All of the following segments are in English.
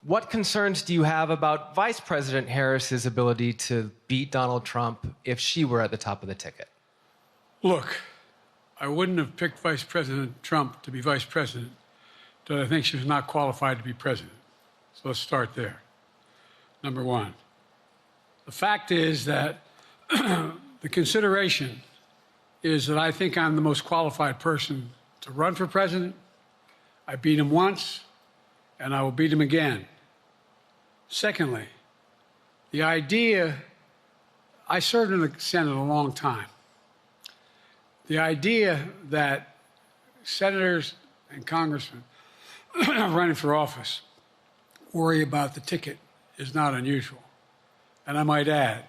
What concerns do you have about Vice President Harris's ability to beat Donald Trump if she were at the top of the ticket? Look, I wouldn't have picked Vice President Trump to be vice president, but I think she was not qualified to be president. So let's start there. Number one, the fact is that the consideration is that I think I'm the most qualified person to run for president. I beat him once, and I will beat him again. Secondly, the idea, I served in the Senate a long time. The idea that senators and congressmen running for office worry about the ticket is not unusual. And I might add,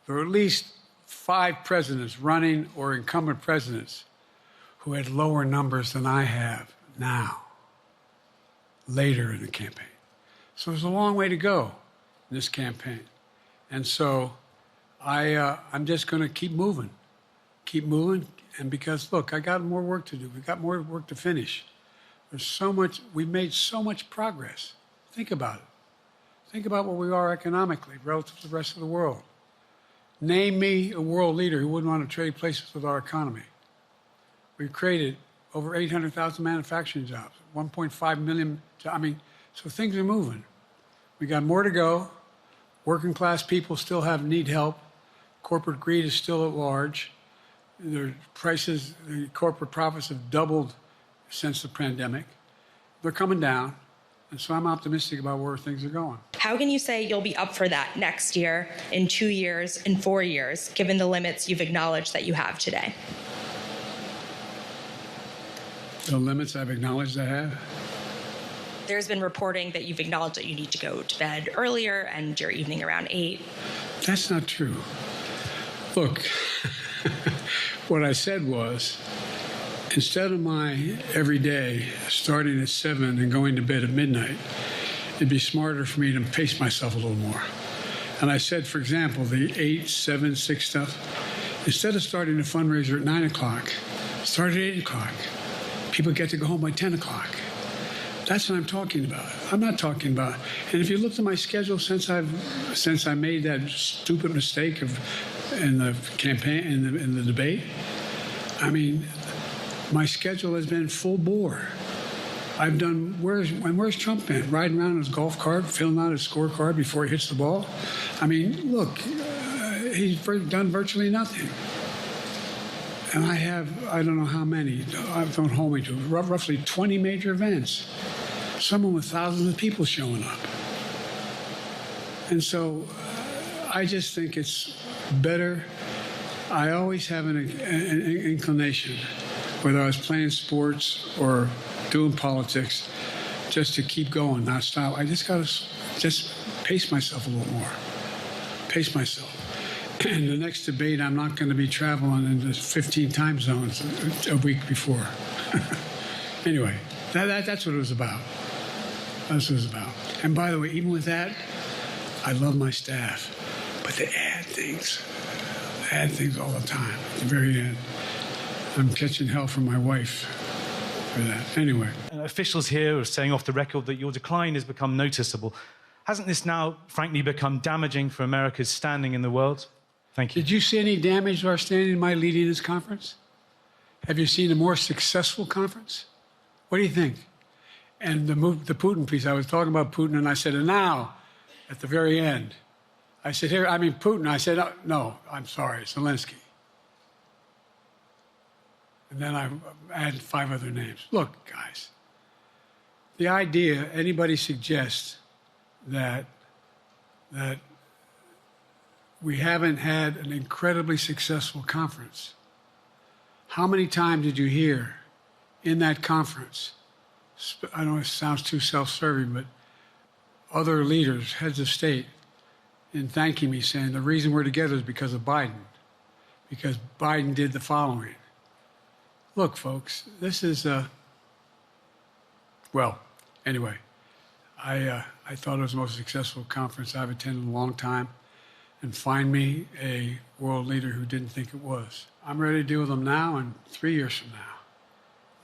there are at least 5 presidents running or incumbent presidents who had lower numbers than I have now, later in the campaign. So there's a long way to go in this campaign. And so I'm just going to keep moving. And because, look, I got more work to do. We've got more work to finish. There's so much, we've made so much progress. Think about it. Think about where we are economically relative to the rest of the world. Name me a world leader who wouldn't want to trade places with our economy. We've created over 800,000 manufacturing jobs, 1.5 million, so things are moving. We got more to go. Working class people still need help. Corporate greed is still at large. Their prices, the corporate profits have doubled since the pandemic. They're coming down. And so I'm optimistic about where things are going. How can you say you'll be up for that next year, in 2 years, in 4 years, given the limits you've acknowledged that you have today? The limits I've acknowledged I have? There's been reporting that you've acknowledged that you need to go to bed earlier and your evening around 8. That's not true. Look, what I said was, instead of my every day starting at 7 and going to bed at midnight, it'd be smarter for me to pace myself a little more. And I said, for example, the 8, 7, 6 stuff, instead of starting a fundraiser at 9 o'clock, start at 8 o'clock. People get to go home by 10 o'clock. That's what I'm talking about. I'm not talking about, and if you looked at my schedule since I made that stupid mistake in the campaign, in the debate, I mean, my schedule has been full bore. I've done, where's Trump been? Riding around in his golf cart, filling out his scorecard before he hits the ball? I mean, look, he's done virtually nothing. And I have, I don't know how many, don't hold me to, roughly 20 major events. Someone with thousands of people showing up. And so I just think it's better. I always have an inclination, whether I was playing sports or doing politics, just to keep going, not stop. I just got to pace myself a little more. Pace myself. In the next debate, I'm not going to be traveling into 15 time zones a week before. Anyway, that's what it was about. That's what it was about. And by the way, even with that, I love my staff, but they add things all the time. At the very end, I'm catching hell from my wife for that. Anyway. Officials here are saying off the record that your decline has become noticeable. Hasn't this now, frankly, become damaging for America's standing in the world? Thank you. Did you see any damage to our standing in my leading this conference? Have you seen a more successful conference? What do you think? And the Putin piece, I was talking about Putin, and I said, and now, at the very end, I said, here, I mean, Putin. I said, oh, no, I'm sorry, Zelensky. And then I added 5 other names. Look, guys, the idea anybody suggests that we haven't had an incredibly successful conference. How many times did you hear in that conference, I know it sounds too self-serving, but other leaders, heads of state, in thanking me, saying the reason we're together is because of Biden, because Biden did the following. Look, folks, this is, well, anyway, I thought it was the most successful conference I've attended in a long time, and find me a world leader who didn't think it was. I'm ready to deal with them now and 3 years from now.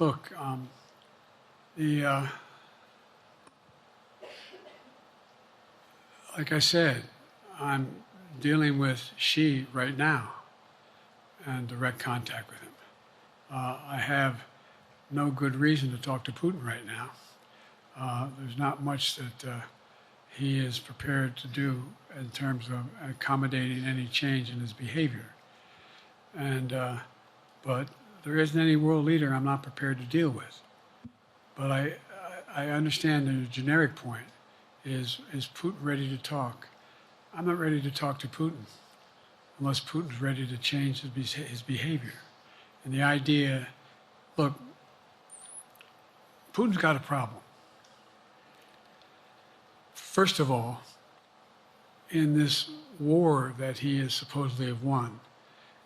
Look, Like I said, I'm dealing with Xi right now and direct contact with him. I have no good reason to talk to Putin right now. There's not much that he is prepared to do in terms of accommodating any change in his behavior. But there isn't any world leader I'm not prepared to deal with. But I understand the generic point is Putin ready to talk? I'm not ready to talk to Putin unless Putin's ready to change his behavior. And the idea, look, Putin's got a problem. First of all, in this war that he is supposedly have won,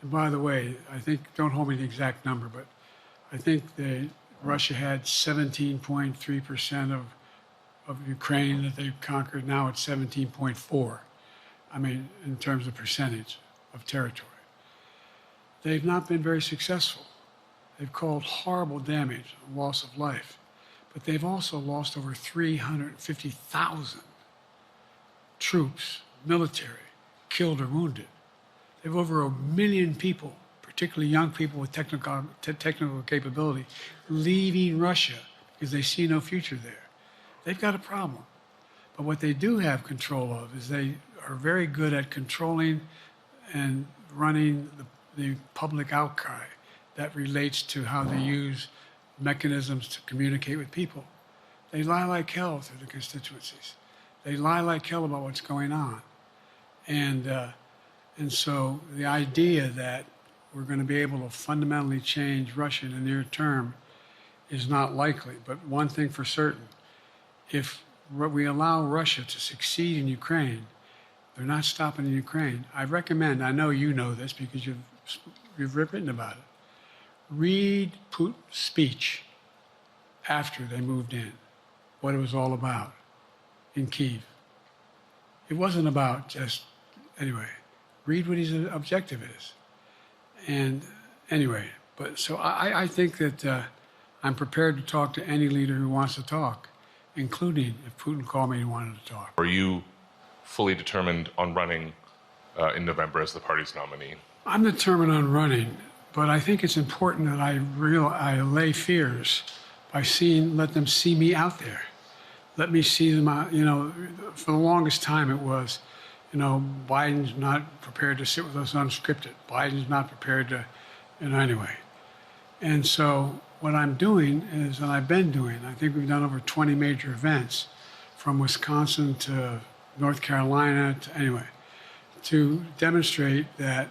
and by the way, I think, don't hold me to the exact number, but I think Russia had 17.3% of Ukraine that they conquered. Now it's 17.4. I mean, in terms of percentage of territory. They've not been very successful. They've caused horrible damage, loss of life, but they've also lost over 350,000 troops, military, killed or wounded. They have over 1 million people, particularly young people with technical capability, leaving Russia because they see no future there. They've got a problem. But what they do have control of is they are very good at controlling and running the public outcry that relates to how they use mechanisms to communicate with people. They lie like hell through the constituencies. They lie like hell about what's going on. And so the idea that we're going to be able to fundamentally change Russia in the near term is not likely. But one thing for certain, if we allow Russia to succeed in Ukraine, they're not stopping in Ukraine. I recommend, I know you know this because you've written about it, read Putin's speech after they moved in, what it was all about in Kyiv. It wasn't about just, anyway, read what his objective is. And anyway, but so I think that I'm prepared to talk to any leader who wants to talk, including if Putin called me and wanted to talk. Are you fully determined on running in November as the party's nominee? I'm determined on running, but I think it's important that I allay fears by let them see me out there. Let me see them out, for the longest time it was, Biden's not prepared to sit with us unscripted. Biden's not prepared to, anyway. And so what I'm doing is, and I've been doing, I think we've done over 20 major events from Wisconsin to North Carolina to demonstrate that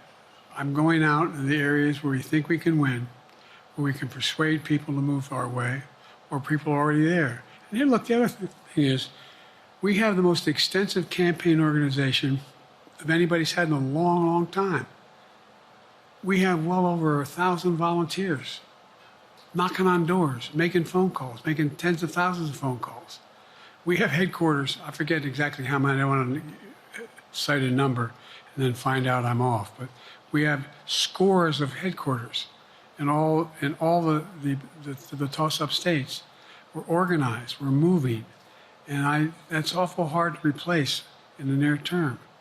I'm going out in the areas where we think we can win, where we can persuade people to move our way, or people are already there. And then look, the other thing is, we have the most extensive campaign organization of anybody's had in a long, long time. We have well over 1,000 volunteers knocking on doors, making phone calls, making tens of thousands of phone calls. We have headquarters, I forget exactly how many, I don't want to cite a number and then find out I'm off, but we have scores of headquarters in all the toss-up states. We're organized, we're moving, and that's awful hard to replace in the near term.